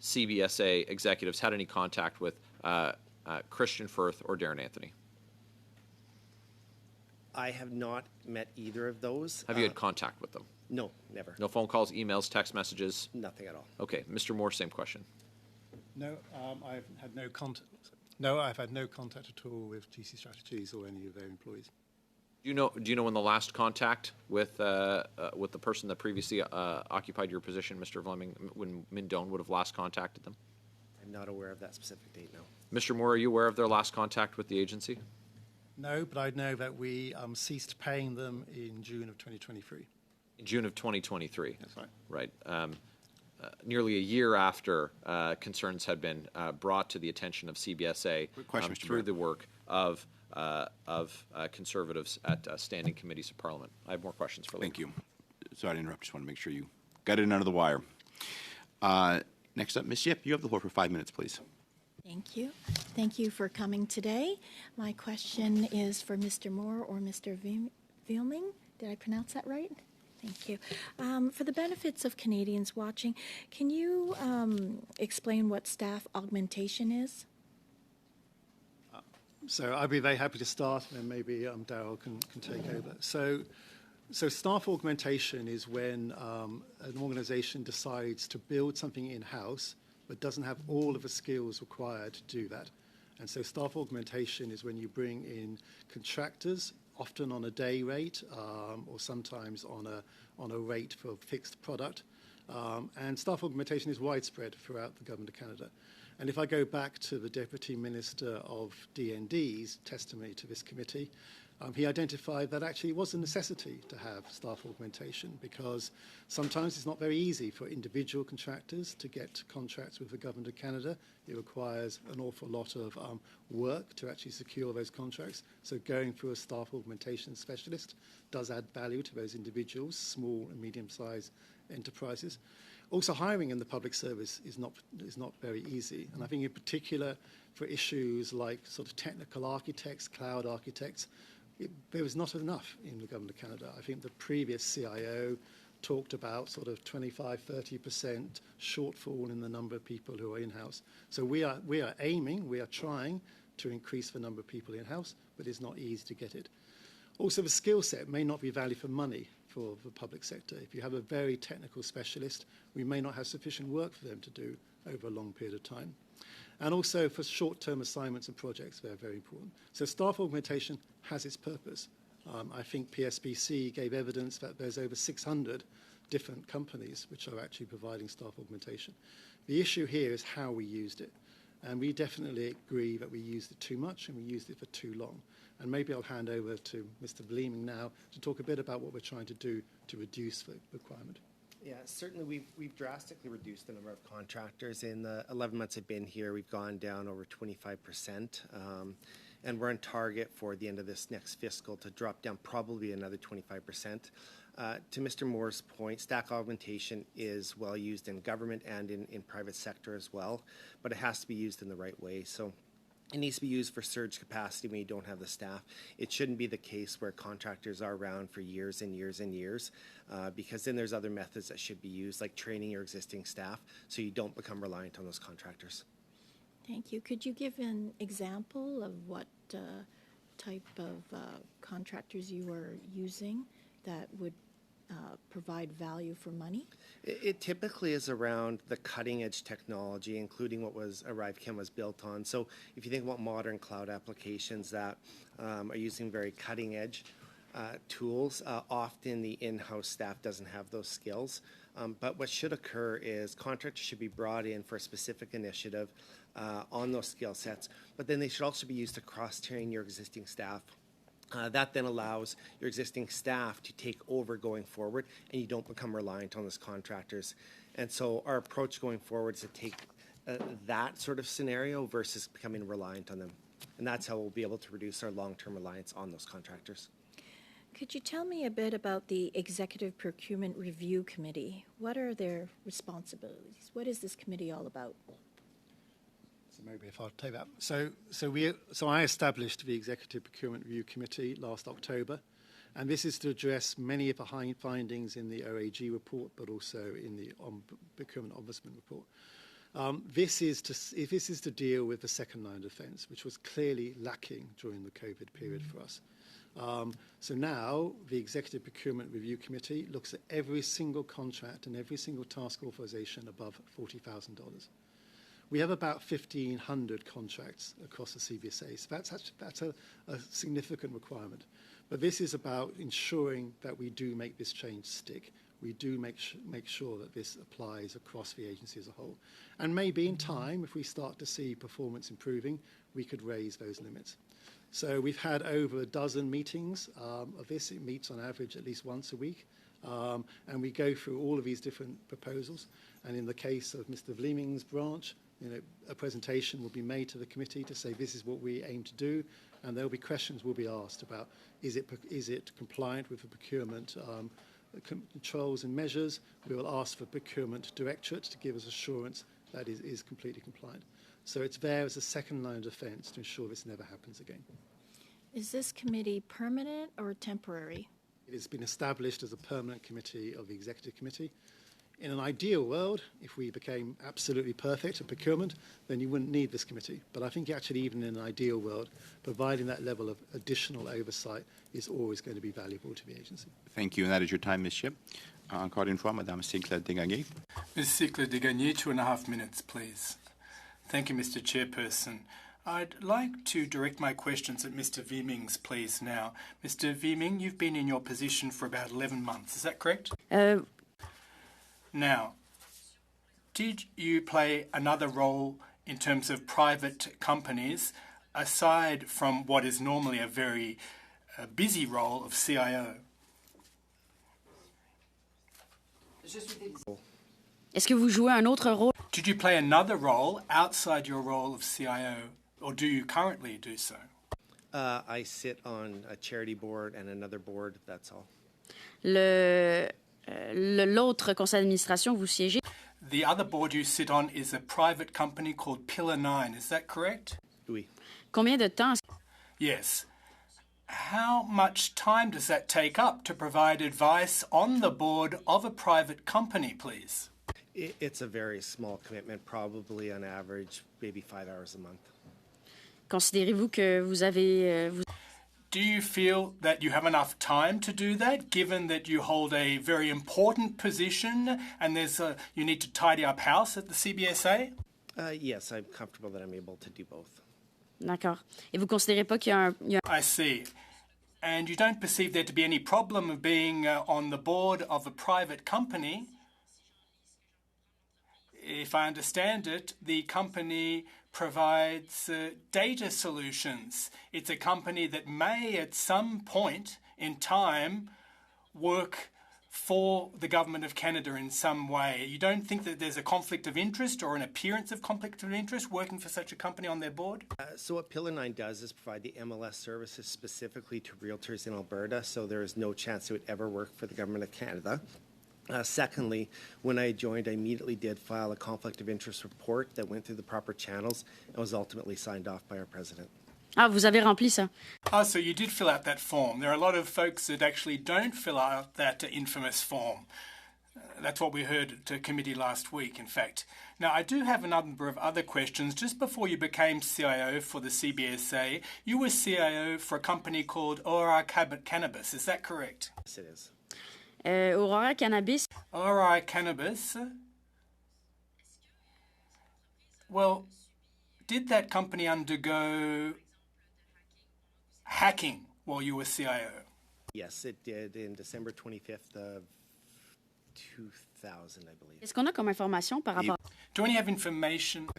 CBSA executives had any contact with Christian Firth or Darren Anthony?
I have not met either of those.
Have you had contact with them?
No, never.
No phone calls, emails, text messages?
Nothing at all.
Okay. Mr. Moore, same question.
No, I've had no contact. No, I've had no contact at all with GC Strategies or any of their employees.
Do you know when the last contact with the person that previously occupied your position, Mr. Vleming, when Mindone would have last contacted them?
I'm not aware of that specific date, no.
Mr. Moore, are you aware of their last contact with the agency?
No, but I know that we ceased paying them in June of 2023.
In June of 2023.
That's right.
Right. Nearly a year after concerns had been brought to the attention of CBSA through the work of Conservatives at standing committees of Parliament. I have more questions for Lee.
Thank you. Sorry to interrupt. Just want to make sure you got it under the wire. Next up, Ms. Yip, you have the floor for 5 minutes, please.
Thank you. Thank you for coming today. My question is for Mr. Moore or Mr. Vleming. Did I pronounce that right? Thank you. For the benefits of Canadians watching, can you explain what staff augmentation is?
So I'd be very happy to start, and maybe Darryl can take over. So staff augmentation is when an organisation decides to build something in-house but doesn't have all of the skills required to do that. And so staff augmentation is when you bring in contractors, often on a day rate or sometimes on a rate for a fixed product. And staff augmentation is widespread throughout the Government of Canada. And if I go back to the Deputy Minister of DND's testimony to this committee, he identified that actually it was a necessity to have staff augmentation because sometimes it's not very easy for individual contractors to get contracts with the Government of Canada. It requires an awful lot of work to actually secure those contracts. So going through a staff augmentation specialist does add value to those individuals, small and medium-sized enterprises. Also, hiring in the public service is not very easy. And I think in particular for issues like sort of technical architects, cloud architects, there was not enough in the Government of Canada. I think the previous CIO talked about sort of 25-30% shortfall in the number of people who are in-house. So we are trying to increase the number of people in-house, but it's not easy to get it. Also, the skill set may not be value for money for the public sector. If you have a very technical specialist, we may not have sufficient work for them to do over a long period of time. And also for short-term assignments and projects, they're very important. So staff augmentation has its purpose. I think PSBC gave evidence that there's over 600 different companies which are actually providing staff augmentation. The issue here is how we used it. And we definitely agree that we used it too much and we used it for too long. And maybe I'll hand over to Mr. Vleming now to talk a bit about what we're trying to do to reduce the requirement.
Yeah, certainly we've drastically reduced the number of contractors. In the 11 months I've been here, we've gone down over 25%. and we're on target for the end of this next fiscal to drop down probably another 25%. To Mr. Moore's point, staff augmentation is well used in government and in private sector as well, but it has to be used in the right way. So it needs to be used for surge capacity when you don't have the staff. It shouldn't be the case where contractors are around for years and years and years, because then there's other methods that should be used, like training your existing staff, so you don't become reliant on those contractors.
Thank you. Could you give an example of what type of contractors you are using that would provide value for money?
It typically is around the cutting edge technology, including what was ArriveCAN was built on. So if you think about modern cloud applications that are using very cutting edge tools, often the in-house staff doesn't have those skills. But what should occur is contractors should be brought in for a specific initiative on those skill sets, but then they should also be used to cross-train your existing staff. That then allows your existing staff to take over going forward, and you don't become reliant on those contractors. And so our approach going forward is to take that sort of scenario versus becoming reliant on them. And that's how we'll be able to reduce our long-term reliance on those contractors.
Could you tell me a bit about the Executive Procurement Review Committee? What are their responsibilities? What is this committee all about?
So maybe if I'll take that. So I established the Executive Procurement Review Committee last October, and this is to address many of the findings in the OAG report, but also in the Procurement Ombudsman report. This is to deal with the second line of defence, which was clearly lacking during the COVID period for us. So now the Executive Procurement Review Committee looks at every single contract and every single task authorization above $40,000. We have about 1,500 contracts across the CBSA, so that's a significant requirement. But this is about ensuring that we do make this change stick. We do make sure that this applies across the agency as a whole. And maybe in time, if we start to see performance improving, we could raise those limits. So we've had over a dozen meetings of this. It meets on average at least once a week. And we go through all of these different proposals. And in the case of Mr. Vleeming's branch, a presentation will be made to the committee to say this is what we aim to do, and there will be questions will be asked about is it compliant with the procurement controls and measures. We will ask for procurement directorate to give us assurance that it is completely compliant. So it's there as a second line of defence to ensure this never happens again.
Is this committee permanent or temporary?
It has been established as a permanent committee of the Executive Committee. In an ideal world, if we became absolutely perfect at procurement, then you wouldn't need this committee. But I think actually even in an ideal world, providing that level of additional oversight is always going to be valuable to the agency.
Thank you. And that is your time, Monsieur. Encore une fois, Madame Sinclair-Degagné.
Ms. Sinclair-Degagné, 2.5 minutes, please. Thank you, Mr. Chairperson. I'd like to direct my questions at Mr. Vleeming's, please, now. Mr. Vleeming, you've been in your position for about 11 months. Is that correct? Now, did you play another role in terms of private companies, aside from what is normally a very busy role of CIO?
Est-ce que vous jouez un autre rôle?
Did you play another role outside your role of CIO, or do you currently do so?
I sit on a charity board and another board, that's all.
L'autre conseil d'administration, vous siégez?
The other board you sit on is a private company called Pillar 9, is that correct?
Oui.
Combien de temps?
Yes. How much time does that take up to provide advice on the board of a private company, please?
It's a very small commitment, probably on average, maybe 5 hours a month.
Considérez-vous que vous avez...
Do you feel that you have enough time to do that, given that you hold a very important position and you need to tidy up house at the CBSA?
Yes, I'm comfortable that I'm able to do both.
D'accord. Et vous considérez pas qu'il y a
I see. And you don't perceive there to be any problem of being on the board of a private company? If I understand it, the company provides data solutions. It's a company that may at some point in time work for the Government of Canada in some way. You don't think that there's a conflict of interest or an appearance of conflict of interest working for such a company on their board?
So what Pillar 9 does is provide the MLS services specifically to realtors in Alberta, so there is no chance it would ever work for the Government of Canada. Secondly, when I joined, I immediately did file a conflict of interest report that went through the proper channels and was ultimately signed off by our president.
Ah, vous avez rempli ça.
Oh, so you did fill out that form. There are a lot of folks that actually don't fill out that infamous form. That's what we heard at committee last week, in fact. Now, I do have a number of other questions. Just before you became CIO for the CBSA, you were CIO for a company called Ora Cannabis. Is that correct?
Yes, it is.
Aurora Cannabis.
Ora Cannabis. Well, did that company undergo hacking while you were CIO?
Yes, it did in December 25th of 2000, I believe.
Est-ce qu'on a comme information par rapport?
Do any have information?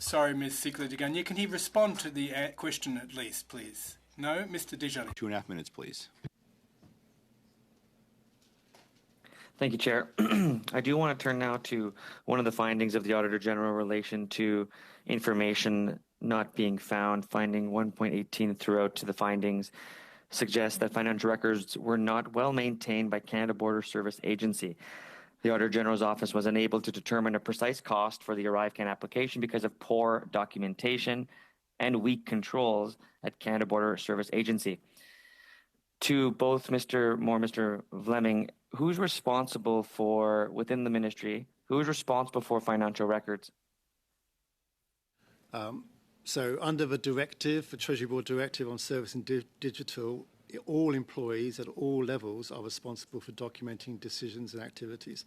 Sorry, Ms. Sigler-Degagne. Can he respond to the question at least, please? No? Mr. Desjardins.
2.5 minutes, please.
Thank you, Chair. I do want to turn now to one of the findings of the Auditor General in relation to information not being found. Finding 1.18 throughout to the findings suggests that financial records were not well maintained by Canada Border Service Agency. The Auditor General's office was unable to determine a precise cost for the ArriveCAN application because of poor documentation and weak controls at Canada Border Service Agency. To both Mr. Moore, Mr. Vleming, who's responsible for, within the ministry, who's responsible for financial records?
So under the directive, the Treasury Board Directive on Service and Digital, all employees at all levels are responsible for documenting decisions and activities.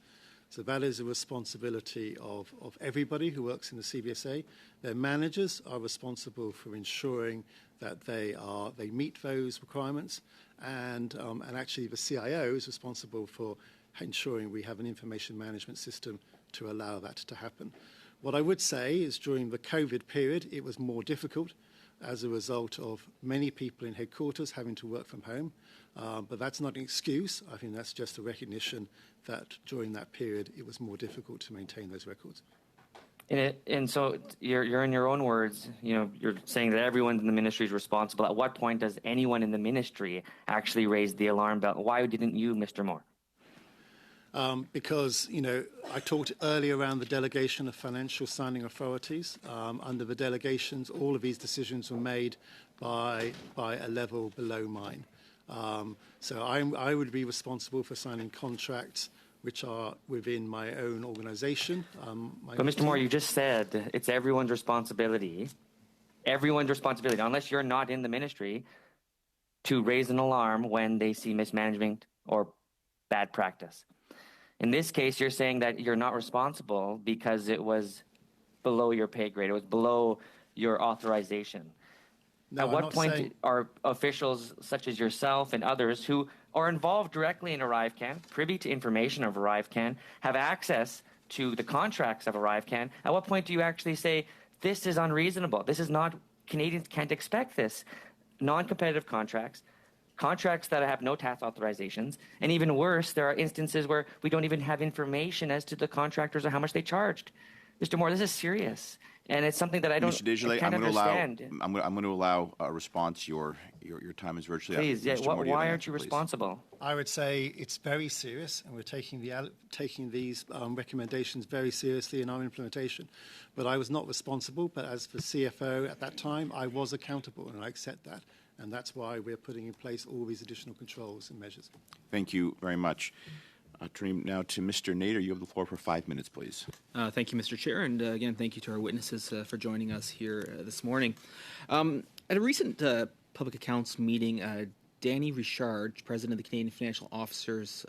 So that is a responsibility of everybody who works in the CBSA. Their managers are responsible for ensuring that they meet those requirements, and actually the CIO is responsible for ensuring we have an information management system to allow that to happen. What I would say is during the COVID period, it was more difficult as a result of many people in headquarters having to work from home. But that's not an excuse. I think that's just a recognition that during that period, it was more difficult to maintain those records.
And so you're in your own words, you're saying that everyone in the ministry is responsible. At what point does anyone in the ministry actually raise the alarm bell? Why didn't you, Mr. Moore?
Because, I talked earlier around the delegation of financial signing authorities. Under the delegations, all of these decisions were made by a level below mine. So I would be responsible for signing contracts which are within my own organisation.
But Mr. Moore, you just said it's everyone's responsibility, unless you're not in the ministry, to raise an alarm when they see mismanagement or bad practice. In this case, you're saying that you're not responsible because it was below your pay grade. It was below your authorization.
No,
At what point are officials such as yourself and others who are involved directly in ArriveCAN, privy to information of ArriveCAN, have access to the contracts of ArriveCAN, at what point do you actually say, this is unreasonable, this is not, Canadians can't expect this? Non-competitive contracts that have no tax authorizations, and even worse, there are instances where we don't even have information as to the contractors or how much they charged. Mr. Moore, this is serious, and it's something that I can't understand.
I'm going to allow a response. Your time is virtually up.
Please, why aren't you responsible?
I would say it's very serious, and we're taking these recommendations very seriously in our implementation. But I was not responsible, but as the CFO at that time, I was accountable, and I accept that. And that's why we're putting in place all these additional controls and measures.
Thank you very much. Turning now to Mr. Nader, you have the floor for 5 minutes, please.
Thank you, Mr. Chair, and again, thank you to our witnesses for joining us here this morning. At a recent public accounts meeting, Danny Richard, president of the Canadian Financial Officers,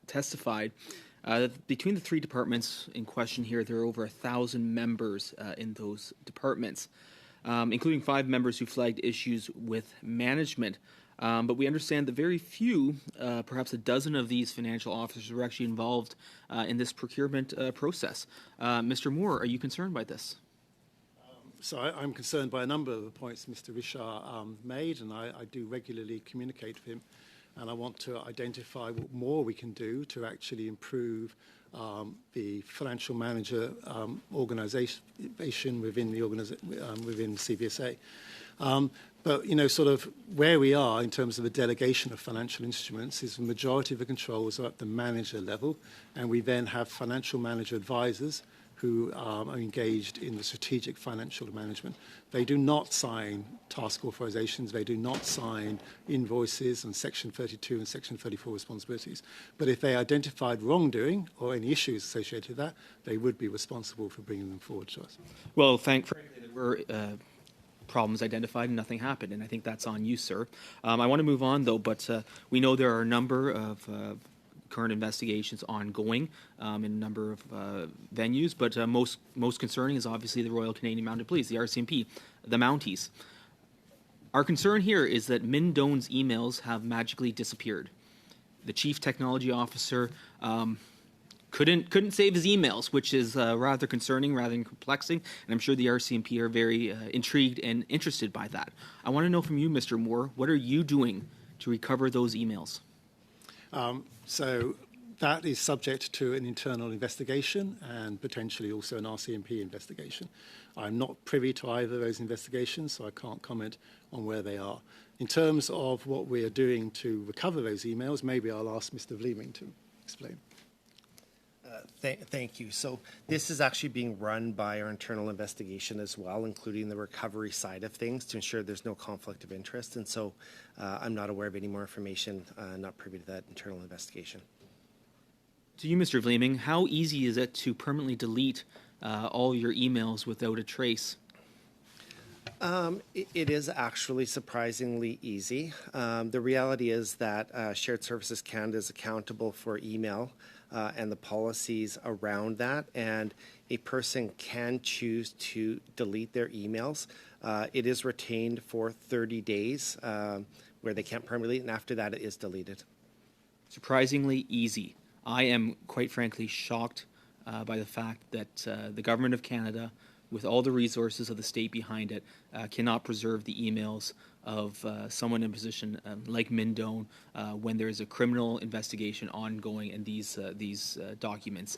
testified that between the three departments in question here, there are over 1,000 members in those departments, including 5 members who flagged issues with management. But we understand that very few, perhaps a dozen of these financial officers were actually involved in this procurement process. Mr. Moore, are you concerned by this?
So I'm concerned by a number of the points Mr. Richard made, and I do regularly communicate with him. and I want to identify what more we can do to actually improve the financial manager organisation within the within CVSA. But, you know, sort of where we are in terms of the delegation of financial instruments is the majority of the controls are at the manager level, and we then have financial manager advisors who are engaged in the strategic financial management. They do not sign task authorizations, they do not sign invoices and Section 32 and Section 34 responsibilities. But if they identified wrongdoing or any issues associated with that, they would be responsible for bringing them forward to us.
Well, frankly, there were problems identified and nothing happened, and I think that's on you, sir. I want to move on, though, but we know there are a number of current investigations ongoing in a number of venues, but most concerning is obviously the Royal Canadian Mounted Police, the RCMP, the Mounties. Our concern here is that Min Doan's emails have magically disappeared. The Chief Technology Officer couldn't save his emails, which is rather concerning, rather than perplexing, and I'm sure the RCMP are very intrigued and interested by that. I want to know from you, Mr. Moore, what are you doing to recover those emails?
So that is subject to an internal investigation and potentially also an RCMP investigation. I'm not privy to either of those investigations, so I can't comment on where they are. In terms of what we are doing to recover those emails, maybe I'll ask Mr. Vleeming to explain.
Thank you. So this is actually being run by our internal investigation as well, including the recovery side of things to ensure there's no conflict of interest. And so I'm not aware of any more information, not privy to that internal investigation.
To you, Mr. Vleeming, how easy is it to permanently delete all your emails without a trace?
It is actually surprisingly easy. The reality is that Shared Services Canada is accountable for email and the policies around that, and a person can choose to delete their emails. It is retained for 30 days where they can't permanently, and after that it is deleted.
Surprisingly easy. I am quite frankly shocked by the fact that the Government of Canada, with all the resources of the state behind it, cannot preserve the emails of someone in a position like Min Doan when there is a criminal investigation ongoing and these documents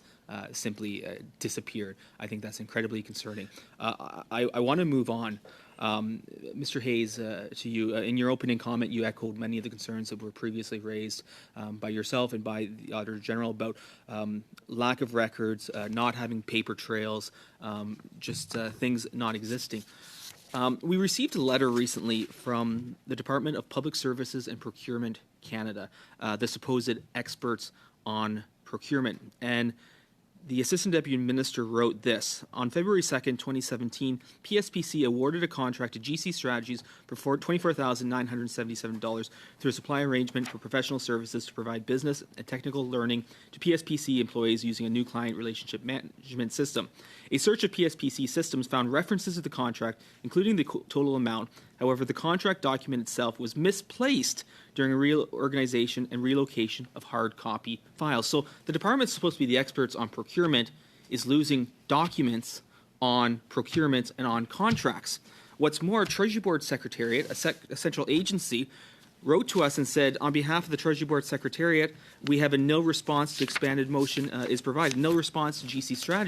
simply disappeared. I think that's incredibly concerning. I want to move on. Mr. Hayes, to you. In your opening comment, you echoed many of the concerns that were previously raised by yourself and by the Auditor General about lack of records, not having paper trails, just things not existing. We received a letter recently from the Department of Public Services and Procurement Canada, the supposed experts on procurement. And the Assistant Deputy Minister wrote this. On February 2nd, 2017, PSPC awarded a contract to GC Strategies for $24,977 through a supply arrangement for professional services to provide business and technical learning to PSPC employees using a new client relationship management system. A search of PSPC systems found references to the contract, including the total amount. However, the contract document itself was misplaced during a reorganization and relocation of hard copy files. So the department is supposed to be the experts on procurement is losing documents on procurement and on contracts. What's more, Treasury Board Secretariat, a central agency, wrote to us and said, on behalf of the Treasury Board Secretariat, we have a no response to expanded motion is provided, no response to GC strategy.